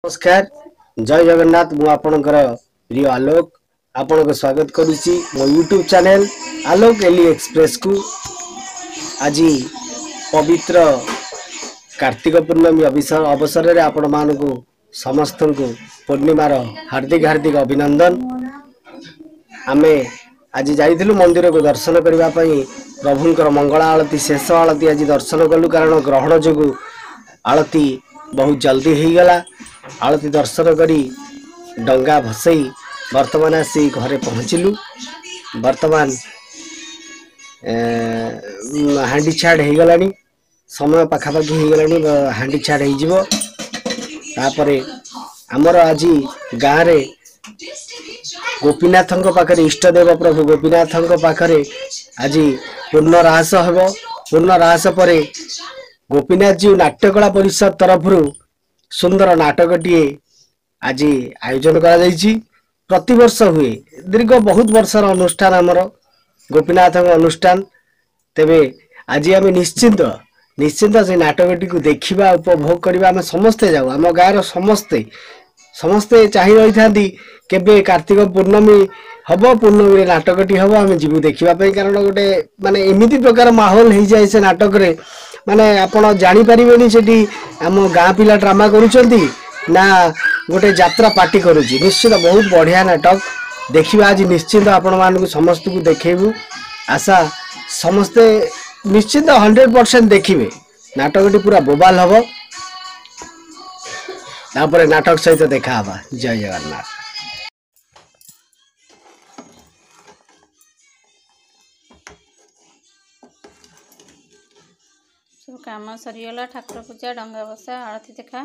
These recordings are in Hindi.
नमस्कार जय जगन्नाथ मु आपणकर प्रिय आलोक आपण को स्वागत करुच्ची मो यूट्यूब चैनल आलोक एली एक्सप्रेस को। आज पवित्र कार्तिक पूर्णमी अवसर में आपण मानू समस्त को पूर्णिमार हार्दिक हार्दिक अभिनंदन। आमे आज जाइलु मंदिर को दर्शन करने प्रभुंकर मंगला आलती शेष आलती आज दर्शन कलु कारण ग्रहण जो आलती बहुत जल्दी हो गला। आलती दर्शन करी डंगा भसई वर्तमान आसी घरे पहुँचलु। वर्तमान हांडी छाड़ हो गलानी समय पाखापाखि हो गलानी हांडी छाड़ हो आमर आज गाँव रे गोपीनाथ पाखरे इष्टदेव प्रभु गोपीनाथ पाखरे आज पूर्ण राहस हम। पूर्ण राहस पर गोपीनाथ जी नाट्यकला परिषद तरफ सुंदर नाटकटीए आज आयोजन करा जायछि। प्रति वर्ष हुए दीर्घ बहुत वर्षर अनुष्ठान आमर गोपीनाथ अनुष्ठान। तेबे आज आम निश्चिंत निश्चिंत से नाटकटी को देखा उपभोग करवा आम समस्ते जाऊ। आम गाँव समस्ते समस्ते चाह रही था केबे कार्तिक पूर्णमी हम पूर्णमी नाटकटी हम आम जीवु देखापी कारण गोटे माने एमती प्रकार माहौल हो जाए से नाटक रे माने आपण जानी परिबेनी सेठी आम गाँ पिला ड्रामा करूछंती ना गोटे यात्रा पार्टी करूची। निश्चित बहुत बढ़िया नाटक देखिबा आज निश्चित आपण मानकु समस्त को देखेबू आशा समस्ते निश्चित 100% देखिबे। नाटकटी पूरा बोबाल हबो तापर नाटक सहित देखा हबा। जय जगन्नाथ। सब काम सरीगला ठाकुर पूजा डंगा बसा आरती देखा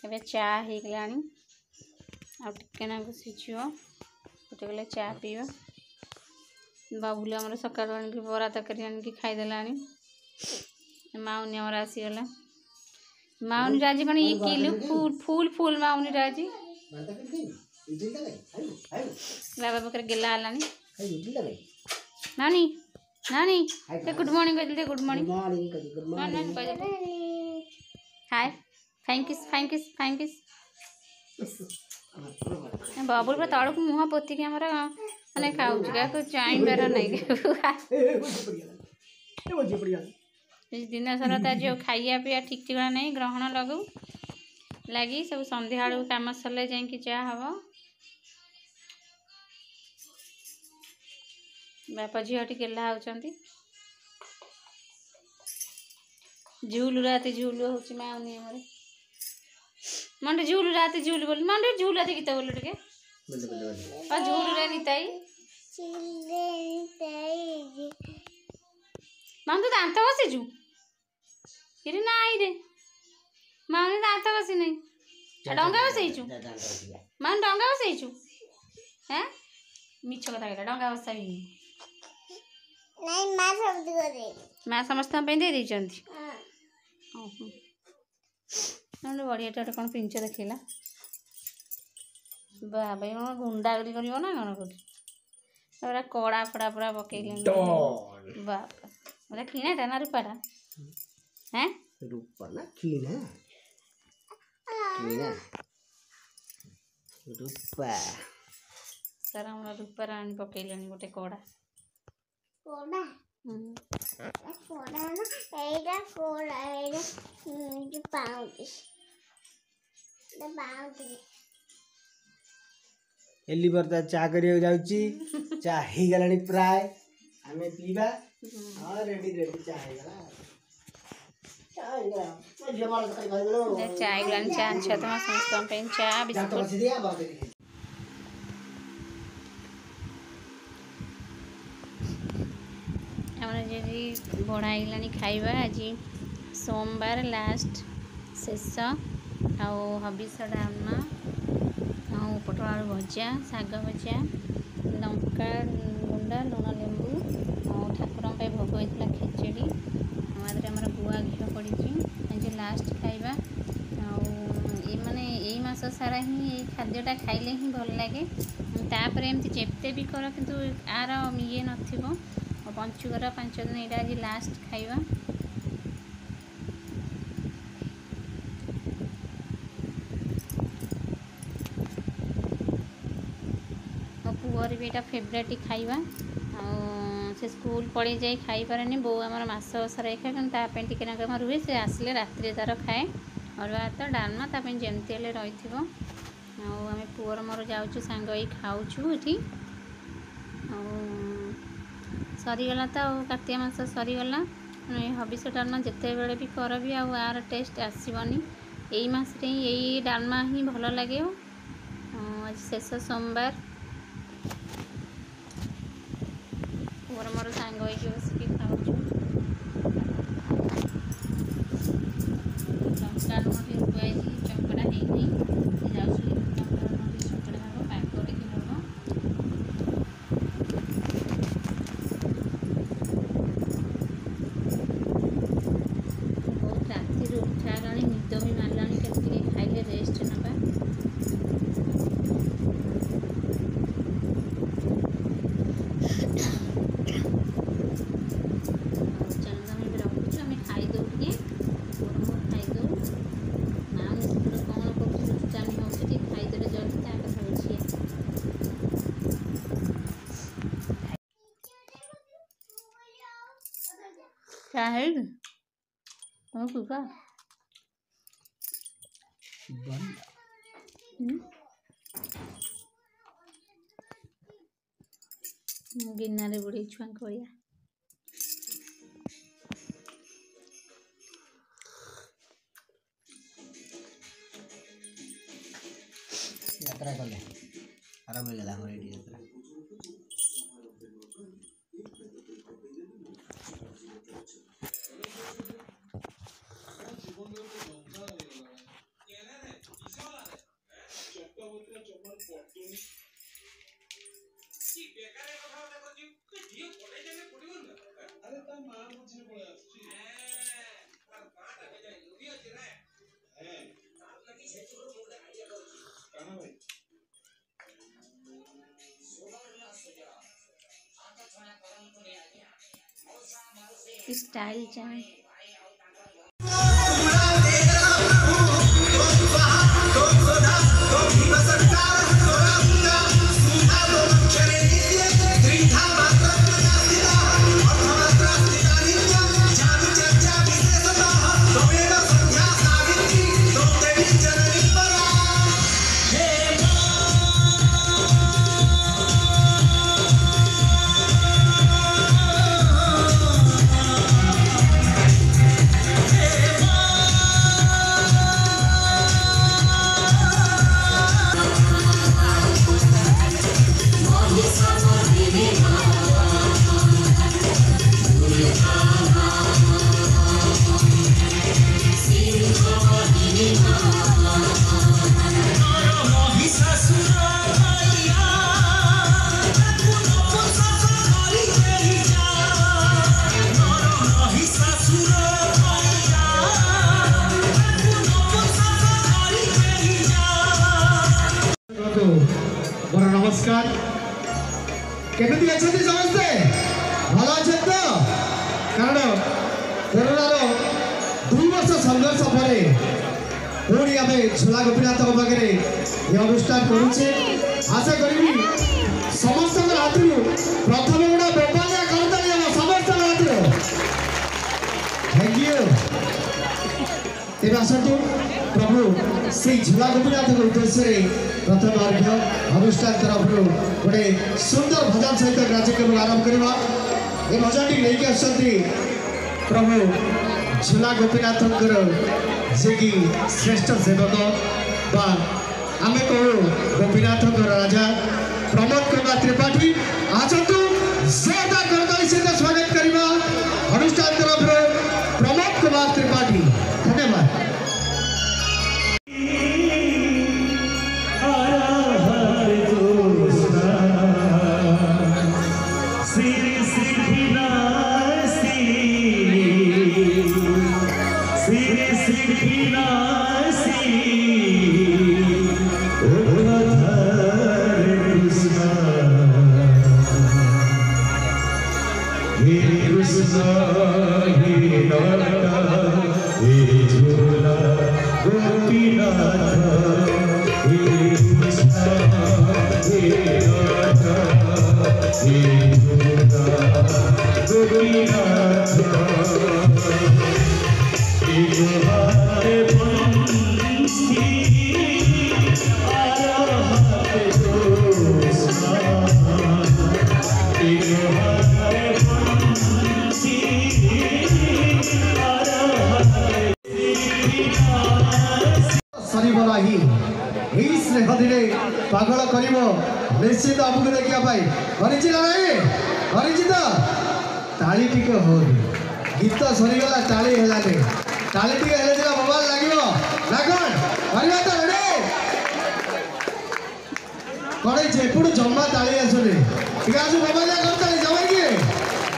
ए चा हो गला आगे सीझो गोटे गले चा पीवा। बाबुल आम सका आनिक बरा तरकारी आनिक खाईदेला। माउनी आमर आसीगला माउनी राजी कौन ये किलु फूल फूल फूल माउनी राजी बाबा पाखे गेला नानी नानी गुड मॉर्निंग कह good morning hi thank you बाबुल पूरा तड़क मुह पोतिक मैंने खाऊँ क्या चाहबार नहीं दिन सारा तो खाइया पीया ठीक ठिकाना नहीं ग्रहण लगू लगी सब संध्या बेलू कम सरले जा चाह हम। बापा झीटी गेला होती झूलू राति झूलू हो माउनी मंडे झूलू राति झूलू बोल मंडे झूल राति गीत बोल टे झूलू रे निताई माउनी तो दांत बसीचु इरे नाई रे माउनी दांत बसी नहीं डंगा बसईचु माउनी डंगा बसईचु हैं मिछ कथा कहला डंगा बसा नहीं माँ समस्त दे देती बढ़िया कौन पिंच देखला बाबा कौन गुंडागरी कर ना कौन कर कड़ा फड़ा पूरा पकड़ बापा किना था ना रूपाटा हैं रूपा ना किना किना रूपा सर हम रूपा आनी पकड़ गोटे कड़ा कोड़ा कोड़ा ना एटा कोड़ा एटा जो पाउडी एली बरता चा करियो जाउची चा ही गलानी प्राय हमें पीबा हां रेडी रेडी चा है गला चाय ग्लास चा छतमा समस्त पे चा बिस्कुट जी बढ़ाईगलानी खाइबा। आज सोमवार लास्ट शेष आउ हबिष डालमा आउ पटल आलू भजा शाग भजा लंका गुंडा लुण लेंबू और ठाकुर भोग होता खिचड़ी आम गुआ घी पड़ी आज लास्ट खाइबा। माने यही मास सारा ही खाद्यटा खाइले ही भल लगे तापर एमती जेते भी कर किंतु आर ये न पंचुकर 5 दिन यहाँ आज लास्ट खाइबा। पुअर भी यहाँ फेवरेट खाଇବା से स्कूल पड़ी जाए खाई पारे बो आमर मास सारा खाए कि ताप टिके नाक रुए से आसिले राति तार खाए अरुआ भात डालमा ताप जमती हेल्ले रही आम पुअर मोर जाऊँ सांग खाऊँ ये सरीगला तो कार्तिक मास सरीगला हबिष डालमा जिते बड़े भी कर भी आर टेस्ट आसबनी यही मसरे यही डालमा ही भल लगे आज शेष सोमवार पुअर मोर सांग बसिक खाऊँ लंका लुण थुआई चकड़ा है जाऊँ चकड़ा हम पाग टे हम बहुत राति उठा निद भी मारा के खाइले रेस्ट नवा चंदन भी रखुच आम खाईदे टे खाईदे ना मुझे कौन करुचामी हो खाईदे जल्दी ता कथा क्या है पीवा गिन्ना बुढ़े छुआ भैया यात्रा कले आराम हो गला हमर एडी यात्रा स्टाइल चाहे नमस्कार केमिति अछंती समस्ते भलो अछन तो कारण कोरोनार 2 वर्ष संघर्ष पर पुणी आम झोला गोपीनाथ पाखे ये अनुष्ठान करुचे आशा करी समस्त हाथ प्रथम गोटा बेपारिया करता समस्त हाथ थैंक यू तेज आसतु प्रभु से झोला गोपीनाथ उद्देश्य प्रथम अर्घ्य अनुष्ठान तरफ गोटे सुंदर भजन सहित कार्यक्रम आरंभ करवा ये भजन टी लेके आसती प्रभु झोला गोपीनाथ जे कि श्रेष्ठ सेवक बा आम कहू गोपीनाथ राजा प्रमोद कुमार त्रिपाठी आसतु जोरदार करताली सहित स्वागत करवा अनुष्ठान तरफ प्रमोद कुमार त्रिपाठी धन्यवाद। He यही स्नेह दिने पागल कर निश्चित आमको देखापी करछि ना नहीं करछि तो ताली टिके हो गीत सरीगला ताली हेलानी ताली टिके हेले दिला मोबाइल लागिवो लागन करबा तो रेडी करे जेपुड जम्मा ताली आसुनी ठीक आसु मोबाइल कर ताली जमाई की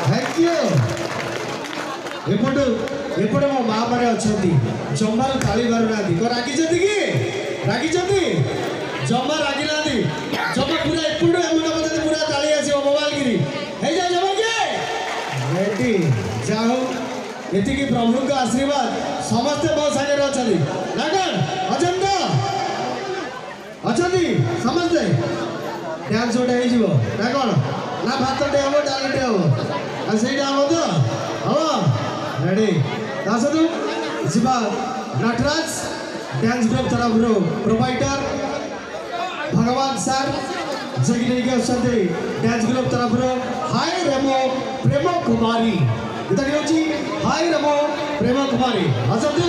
थैंक यू एपटे मो माँ मैंने अच्छा जमार ताली मारूना को रागिंट कि रागिंट जमा रागी ना जमा पूरा एपटू एमुना पूरा ताली आसो मोबाइल गिरी जा जमा के रेडी जाओ ये प्रभु का आशीर्वाद समस्ते मो सागर अच्छा ना कौन अच्छा समस्ते डांस गोटे ना कौन ना भात टे हम डाल टे हम से हम तो हम रेडी दासु जीवा नटराज डांस ग्रुप तरफ प्रोवाइडर भगवान सर जे डांस ग्रुप तरफ हाय रेमो प्रेम कुमारी इतना हाय रेमो प्रेम कुमारी असतु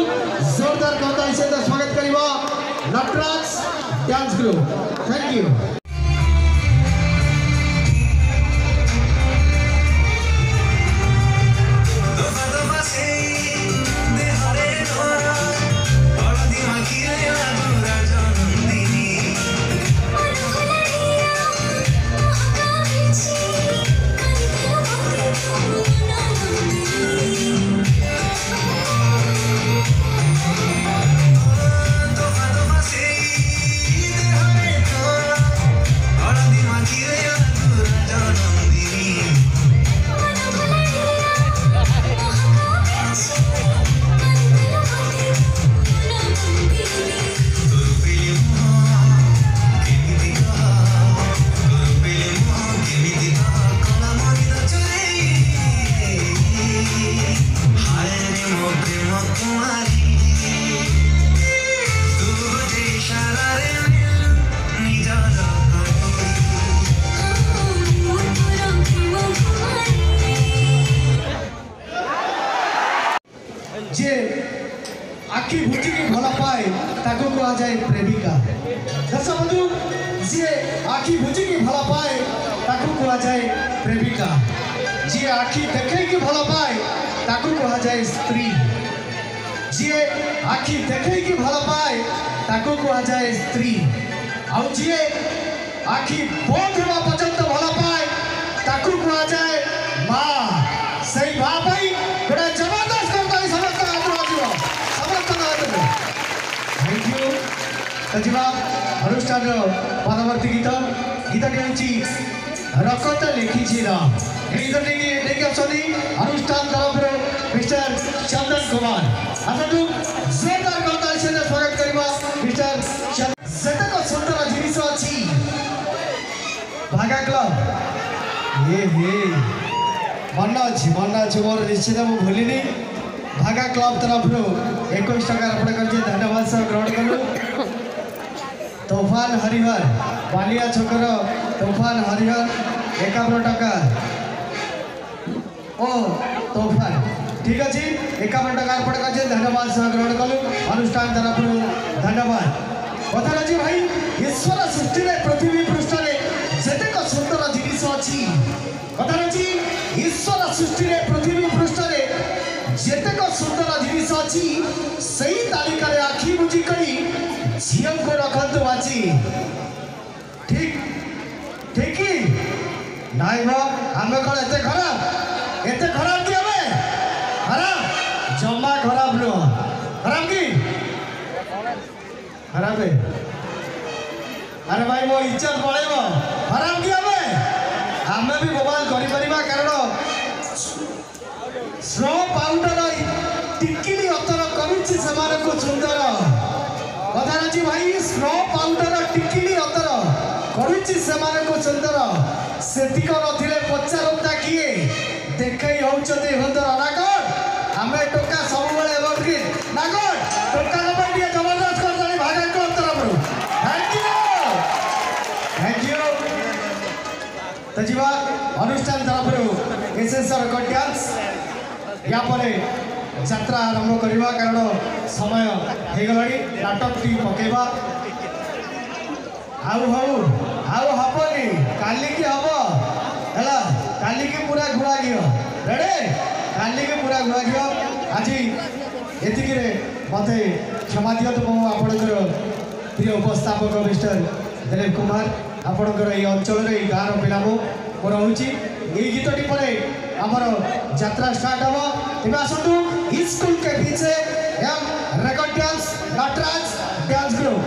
जोरदार कहता सहित स्वागत करवा Nataraj dance group thank you जे आखि बुझिकी भल पाए ताको कहा जाए प्रेमिका दर्शक बंधु जे आखि बुझिकी भल पाए ताको कहा जाए प्रेमिका जे आखि देखैकी भल पाए ताको कहा जाए स्त्री जे आखि देखैकी भल पाए ताको कहा जाए स्त्री आउ जे आखि बंद होगा पर्यंत भल पाए ताको कहा जाए माँ सही माँ भाई बड़ा जबरदस्त करता है समस्त थैंक यू तजिबा अनुष्ठान परवर्ती गीत गीतटी हूँ रकत लिखी राम गीतटी अनुष्ठान तरफ मिस्टर चंदन कुमार आसतु जोरदार कहता सहित स्वागत करवा मिस्टर सेतक सुंदर जिनिस अच्छी भागा क्लब ये मन अच्छी मोर निश्चित मुझे भूलिनी भागा क्लब तरफ 21 टका अर्पण कर धन्यवाद सह ग्रहण कलु तोफान हरिहर बालिया छकर तोफान हरिहर 51 टका ओ तोफान ठीक अच्छे 51 टका अर्पण कर धन्यवाद सह ग्रहण कलु अनुष्ठान तरफ धन्यवाद कथा अच्छी भाई ईश्वर सृष्टि पृथ्वी पृष्ठ जेतेक सुंदर जिनिस अच्छी कथा अच्छी ईश्वर सृष्टि पृथ्वी पृष्ठ जेतेक सुंदर जिनिस अच्छी सही तालिका आखि बुझिक झील को रखु बाची ठीक ठीक नाई आम कौन एत खराब कि हमें खराब जमा खराब नुह खराब कि खराब है अरे भाई मो इज्जत पड़ेब खराब कि हमें भी मोबाइल कर कारण स्नो पाउडर टिकिली अतर करुच्ची सुंदर कथा अच्छी भाई स्नो पाउडर टिकिली अतर करुच्ची सुंदर सेतिक नथिले पचारता किए देखई होउछते हंदर नागड आमे टोका सब बेले एवरग्रीन नागड टोका नंबर दिए जबरदस्त कर दनी भागा क्लब तरफ थैंक यू तजिबा अनुष्ठान तरफ एसेसर को डांस या परे यात्रा आरंभ करवा कारण समय हो गला नाटक टी पकेबा आउ हऊ आउ हबनी काली की हब हैला काली की पूरा घुआ गियो रेडी काली की पूरा घुआ गियो आज एतिकी रे मते क्षमा दियो तो मु आपनकर प्रिय उपस्थापक मिस्टर दिलीप कुमार आपनकर ए अंचल रे गाँव पिला मु रहउची ए गीतटी परे हमर यात्रा स्टार्ट हबो तेबे आसंतु स्कूल के पीछे एम record dance Nataraj dance group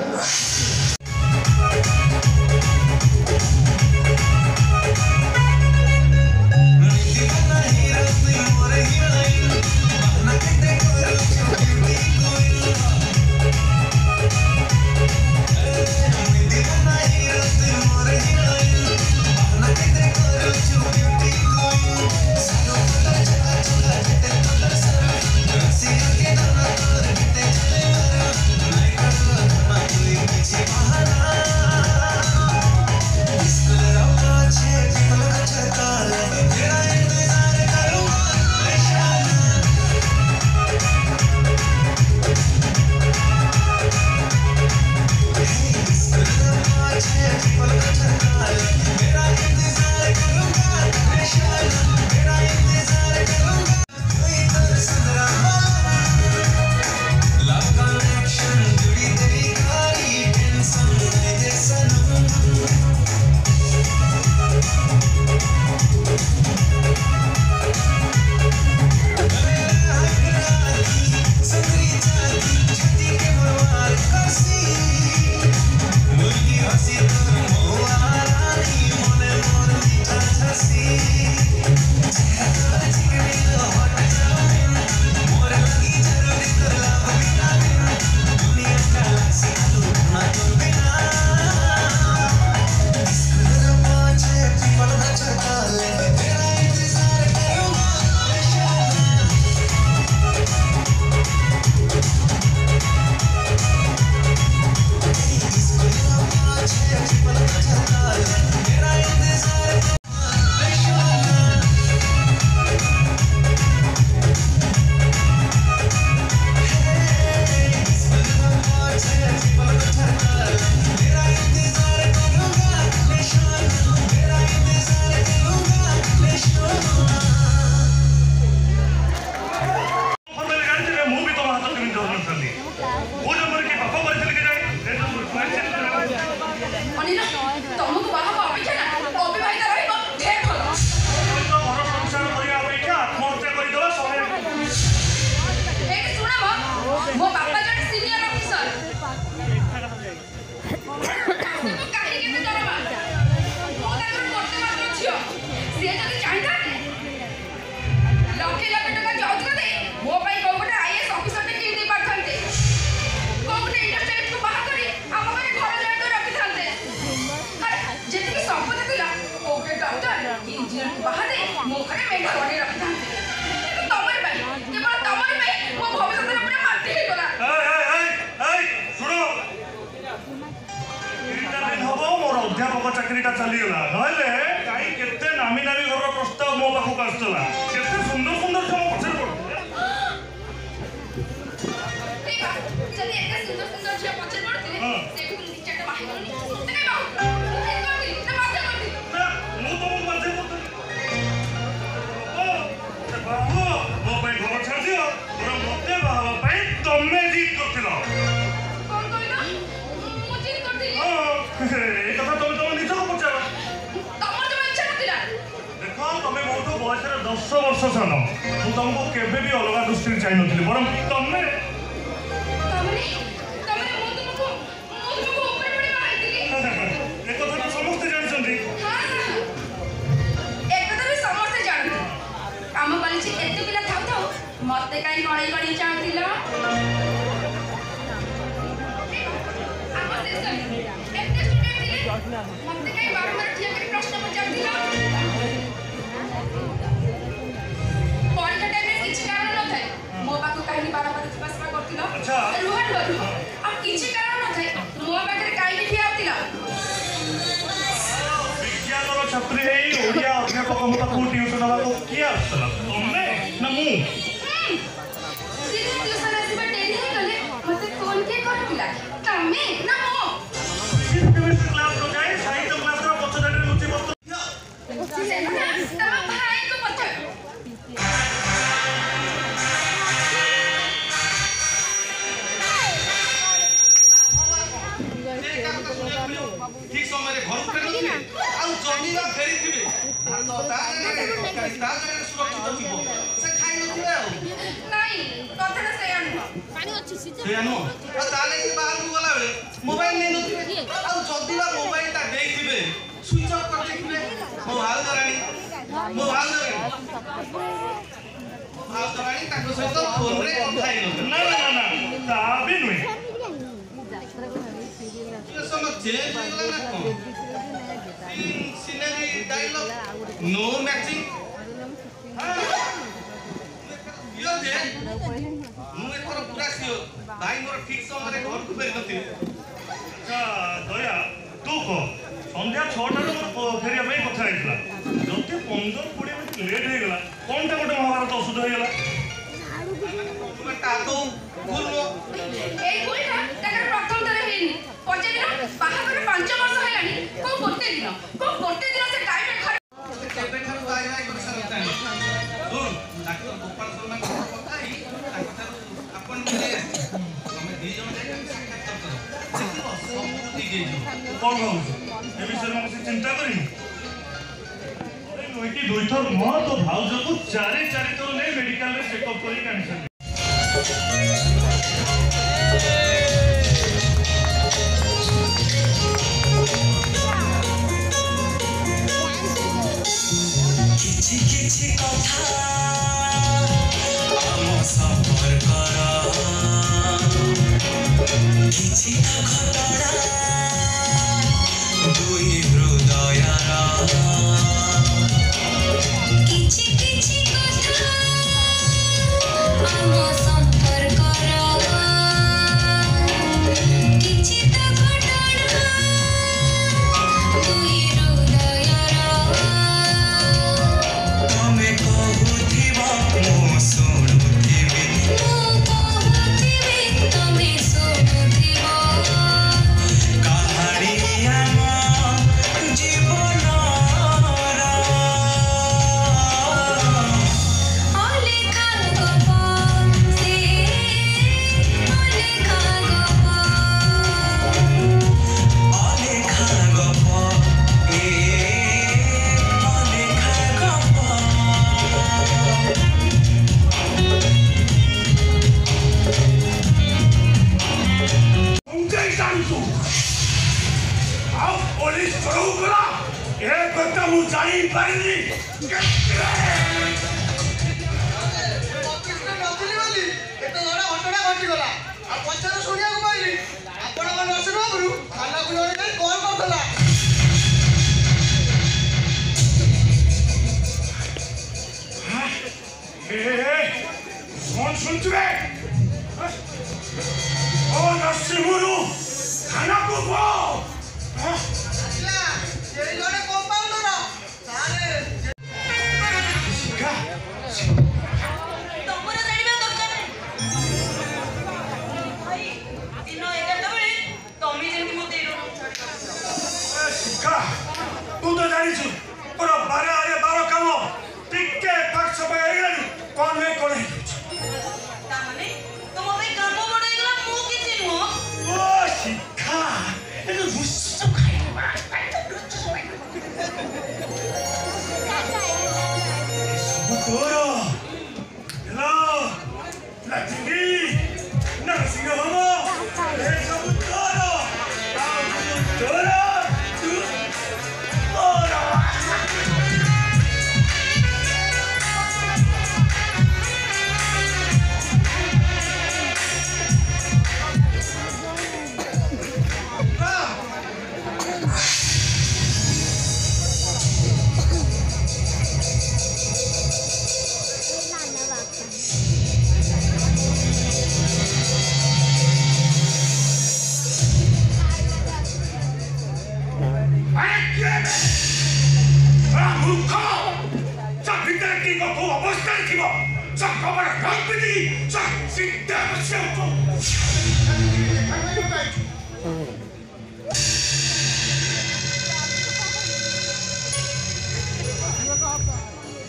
अध्यापक चाकरीटा चलीगला नहले कहीं केते नामी नामी घर प्रस्ताव मो पाखक आसला केते सुंदर सुंदर छम पछर पड़ ठीक बा चली एते सुंदर सुंदर छम पछर पड़थिले से भी नी चाटा बाहि गनी ते नै बाऊ ए करदी ते बाध्य करदी मु तो मु बाध्य करदी ओ ते बाबू मो पे घर छाड़ दियो और मते बाबा पे तमे जीत करथिलो कोन कहिलो मु जीत करदी हां ए कथा तमे तो निज को पचार तमर जमा इच्छा नथिला देखो तमे मोठो बयस रे 10 वर्ष सान मु तुमको केबे भी अलगा दृष्टि चाहि नथिली बरम तमे तमरे मु तुमको ऊपर पड़े बाहितिली ए कथा तो समस्त जानछन्ती हां एक कथा भी समस्त जानती काम बालीची एते पिला थाउ थाउ मते काई गणई गणई चाहतिला आमते सर एते स्टूडेंट दिले मते काई बारंबार ठिया करी प्रश्न पचारतिला परीक्षा टाइम में किछि कारण न थाए मो बाकु काई बारंबार चिपासपा करतिला अच्छा रुहन बरु आ किछि कारण न थाए मो बाकरे काई ठिया आतिला विज्ञान छात्री है ओडिया अध्यापक हम पाखु ट्यूशन वाला को किया आसला तुमने ना मु सीधे ट्यूशन आसीबा डेरी हे गले मते कोन के करतिला तमे ना मो केमिस्ट्री क्लास ठीक समय रे घर फेरथिबे आ जमीला फेरिथिबे तो तारे सुरक्षित थिबो से खाइ नथिबे नहीं कथाटा से आनु से आनु आ ताले की बाहर को गला बेले मोबाइल नै नथिबे आ जदीला मोबाइल ता देइथिबे स्विच ऑफ कर देखिबे मोबाइल दरानी ताको सहित फोन रे कथा हेइ ना ना ना ता भी नुहे समय चेंज हो गला ना को सीनरी डायलॉग नो मैचिंग यो जे मु एथर पूरा सियोर भाई मोर ठीक समय रे घर को फेरि नथिबे अच्छा दया तू को संध्या 6टा रे मोर फेरिया में कथा हेइतला जते 15-20 मिनिट लेट हो गला कोनटा गोटे महाभारत अशुद्ध हो गला तुम टातो भूलनो এই ভুলটা তাকে প্রথম ধরে হইনি পচে দিন বাহাঘর 5 বর্ষ হইলানি কোন করতে দিন সে টাইমে খাই केबे ठार बाय बाय कर सकता है सुन डॉक्टर गोपाल शर्मा को बताई डॉक्टर अपन मिले हमें दी जण जाके साक्षात्कार करो देखो सब ठीक है कोन हो ए विषय में से चिंता करी अरे नुहे की दुई थर न तो भाउज को चारे थर ले मेडिकल रे चेकअप करी कैंसर किछि कथा हम सफर कर किछि घटना दुई हृदयर किछि कथा हम सफर कर किछि घटना दुई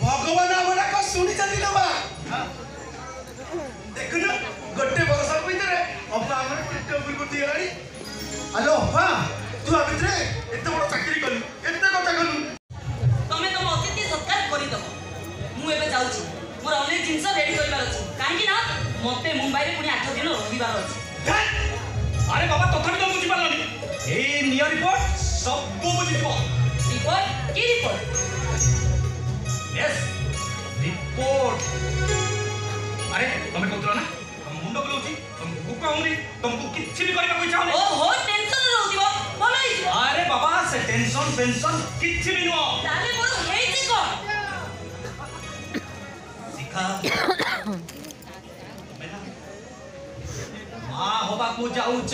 भगवान हमरा को सुनी चली बा देखनु गोटे बरस भीतर अब हमर टिकट ऊपर को दियलानी हेलो हां तू सब बुझिबो रिपोर्ट की रिपोर्ट यस रिपोर्ट अरे तुम कहतलो ना तुम मुंड बुलाउची तुमको भूख होउनी तुमको किछि भी करबा कोइ चाहनी ओ हो टेंशन रहउदिबो भलो हिजो अरे बाबा से टेंशन पेंशन किछि भी नो ताले मोर हेइछि कोन सिखा मां होबा को जाउच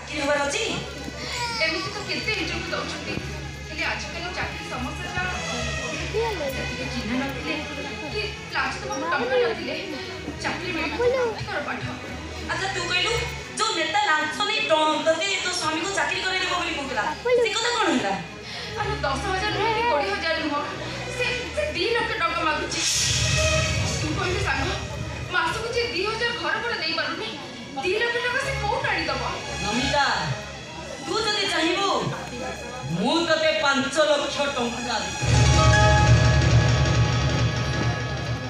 की खबर अछि एमिति तो केते इंटरव्यू दउछथि हेले आजकल चाकरी समस्या चिन्ह नथिले कि लास्ट तो टंका नथिले चाकरी मिल कर पाठ अच्छा तू कहलु जो नेता लांछ नै तते तो स्वामी को चाकरी करे देबो बोली कहला से कथा कोन होला अरे 10,000 नुह कि 20,000 नुह से 2 लाख टंका मागुची तू कहले सांग मासको जे 2,000 घर पर देई पारुनी 2 लाख टंका से कोट आनी दबो नमिता तू जदि चाहिबो मु तते 5 लाख टंका देबी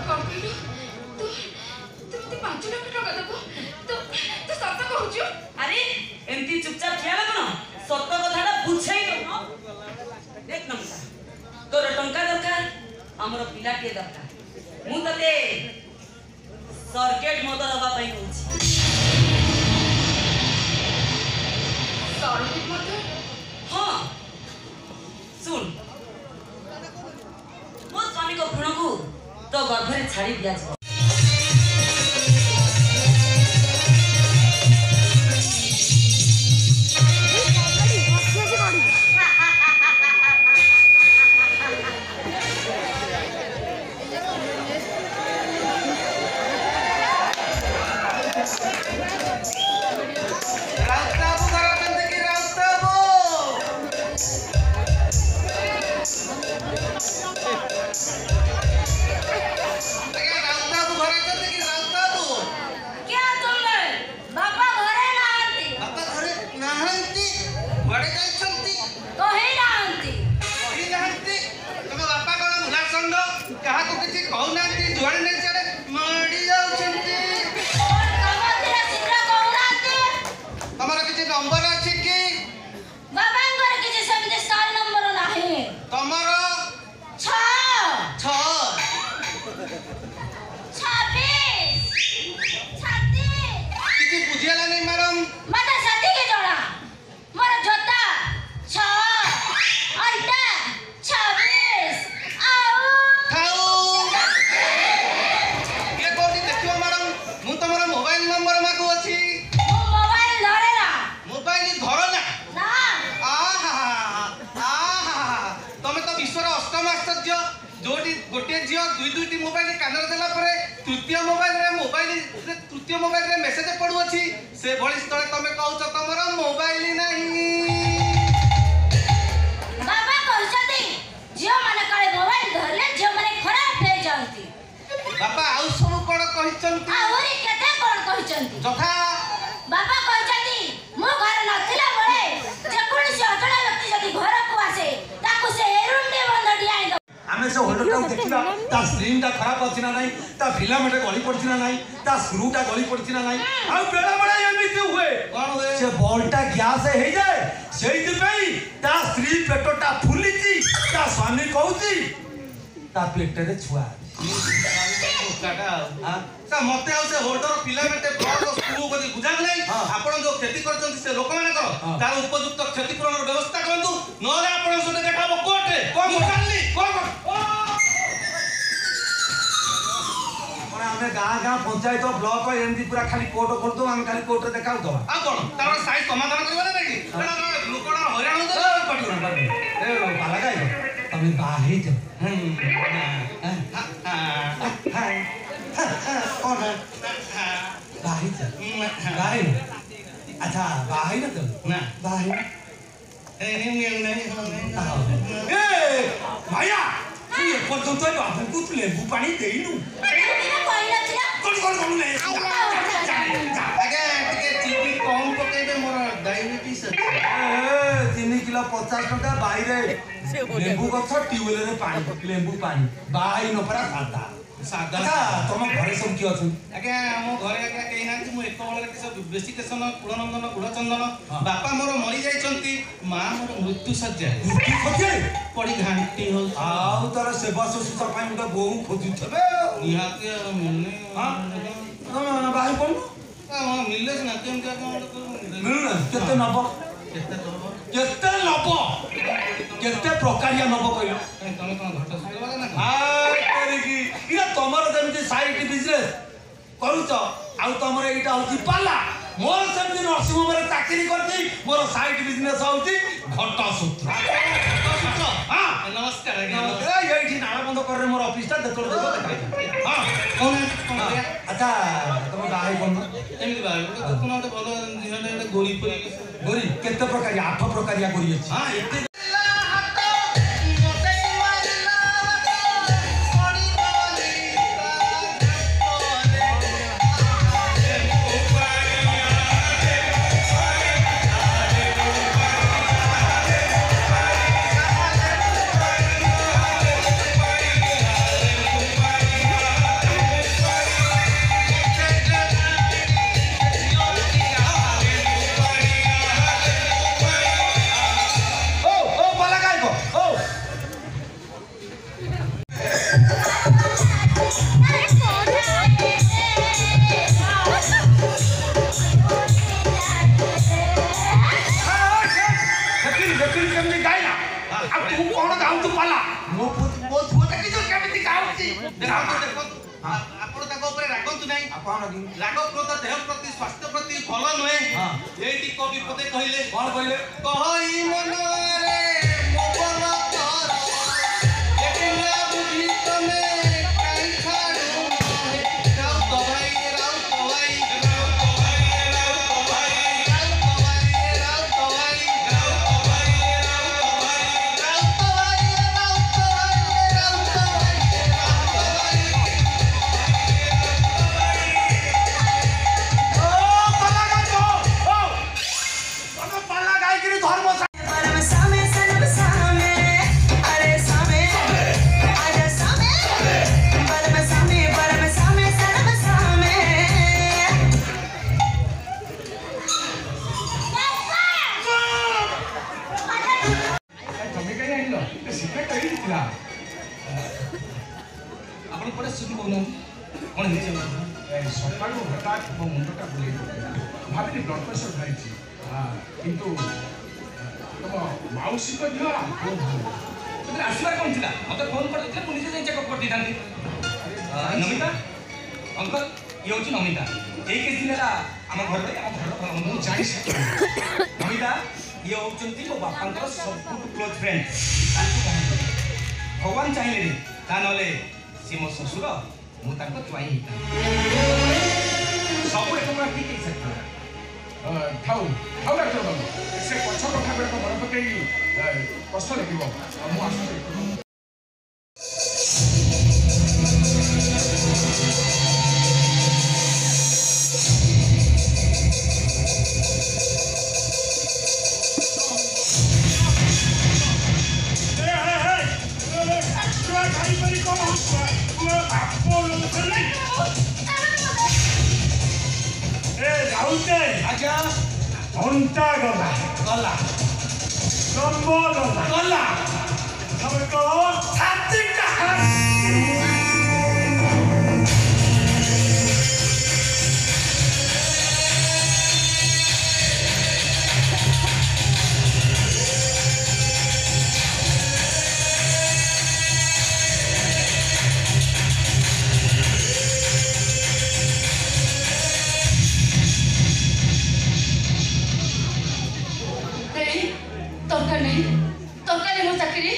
कहलु तू 5 लाख टंका दबो तो सत कहूछु अरे एमती चुपचाप ठिया लागनो सत्य कथाटा बुझाई दो देख नमिता तोर टंका दरकार हमर पिलाटे दरकार मु तते सर्किट मत दबा पई कहूची सर्किट मत हां सुन मो स्वामी को भ्रूण को तो गर्भरे छाड़ी दिया छ गोटे झील दुईटी मोबाइल कानर देला परे तृतीय मोबाइल रे मेसेज पड़ू अछि से भली स्थले तमे कहउछ तमरा मोबाइल नाही बाबा कहउछती जियो माने काले मोबाइल धरले जियो माने खराब हे जानती बाबा आउ सब कोन कहिचंती आउरी केते कोन कहिचंती जथा बाबा कहउछती मो घर नथिला बळे जे कोनसी अजणा व्यक्ति जदी घर को आसे ताकू से एरुम दे बंद डियाई आमे से होल्डर टाउ देखिला ता स्क्रीन ता खराब अछि ना नाही ता फिलामेंट गली पड़छि ना नाही ता स्क्रू ता गली पड़छि ना नाही आ बेला बेला एमिति हुए कोन हुए से बॉलटा गैस हे जाए सेहि पई ता स्त्री पेटटा फुलिछि ता स्वामी कहउछि ता पेट रे छुआ सा मते आउ से होल्डर फिलामेंट ब्लॉक स्क्रू को बुझाल नाही आपण जो खेती करछन से लोक माने कर तार उपयुक्त क्षतिपूरण व्यवस्था करंतु नले आपण सते देखाबो कोर्टे कोन करली कोन आमे गाँ पंचायत ब्लॉक एमदी पूरा खाली कोर्ट खोल दो हम खाली कोर्ट देखाउ दो आ कोन तार साइज समाधान करबा ना कि एना लोकड़ा हैरान हो ए बाला गाय तमे बाहे जा कौन है बाहे जा बाहे अच्छा बाहे ना तो ना बाहे ए माया तू ये कोन तो आपको तू लेबू पानी देइनु कहला थिला कोन ले 50 टका बाहर लेंबू गछ ट्यूबवेल रे पानी लेंबू पानी बाई न परा सादा सादा तुम घरे सब किए अच्छा आज्ञा आम घरे आज्ञा कहीं ना मु एक बेले बेसिकेशन कुलनंदन कुलचंदन बापा मोर मरी जाइछंती मां मोर मृत्यु सज्जा पड़ी घांटी हो आउ तार सेवा शुश्रूषा पाई गोटे बोहू खोजुथबे निहाती मिलने हां बाहर कोन मिलले ना केम क्या मिलना केते नब केते नब केते प्रकारिया नब कहलो तमे कोन घट सुनवा ना कि इरा तमर जेमति साइड बिजनेस करूच आउ तमर एटा होची पाला मोर सेमति नरसिंह मोर चाकरी करती मोर साइड बिजनेस होची घट सूत्र हां नमस्कार ए एठी नाला बंद कर रे मोर ऑफिस ता देखो देखाई हां कौन अच्छा तुम बाहे कोन एमति बाहे कोन तो भलो जिहने गोरी परी गोरी केते प्रकार 8 प्रकारिया गोरी अछि हां एते राग क्रोध देह प्रति स्वास्थ्य प्रति भल नुहे ये कवि पदे कहले कौन कहले कहई मनरे मोबल कर एकला बुद्धि तमे काई छाड़ू राउ दवाई राउ दवाई राउ दवाई राउ दवाई राउ दवाई राउ दवाई राउ दवाई राउ दवाई राउ दवाई राउ दवाई ଆପଣ ପଟେ ସୁଧି କହୁନାହାନ୍ତି କ'ଣ ହେଇଛି ସକାଳୁ ହଠାତ୍ ମୋ ମୁଣ୍ଡଟା ବୁଲେଇ ଭାବିଲି ବ୍ଲଡ୍ ପ୍ରେସର ବାହାରିଛି କିନ୍ତୁ ତମ ମାଉସୀଙ୍କ ଦେହ ସେଥିରେ ଆସିବାର କ'ଣ ଥିଲା ମୋତେ ଫୋନ୍ କରିଦେଇଥିଲେ ମୁଁ ନିଜେ ଯାଇ ଚେକଅପ୍ କରିଦେଇଥାନ୍ତି ନମିତା ଅଙ୍କଲ ଇଏ ହେଉଛି ନମିତା ଏଇ କିଛି ଦିନ ହେଲା ଆମ ଘରରେ ଆମ ଘରର ମୁଁ ଜାଣିଛି ନମିତା ଇଏ ହେଉଛନ୍ତି ମୋ ବାପାଙ୍କର ସବୁଠୁ କ୍ଲୋଜ୍ ଫ୍ରେଣ୍ଡ ଭଗବାନ ଚାହିଁଲେନି ତା ନହେଲେ ସିଏ ମୋ ଶ୍ୱଶୁର ମୁଁ ତାଙ୍କ ଜ୍ୱାଇଁ ହେଇଥାନ୍ତି ସବୁ ଏକ ଠିକ୍ ହେଇସାରିଥିଲା ଥାଉ ଥାଉ ଡାକ୍ତର ବାବୁ ସେ ପଛ କଥା ଗୁଡ଼ାକ ମନେ ପକେଇ କଷ୍ଟ ଲାଗିବ ମୁଁ ଆସୁଛି घंटा गला ଗଲା लंबो गला ଗଲା तब कहो छाती का ତରକାରୀ ନାହିଁ ତରକାରୀ ମୋ ଚାକିରି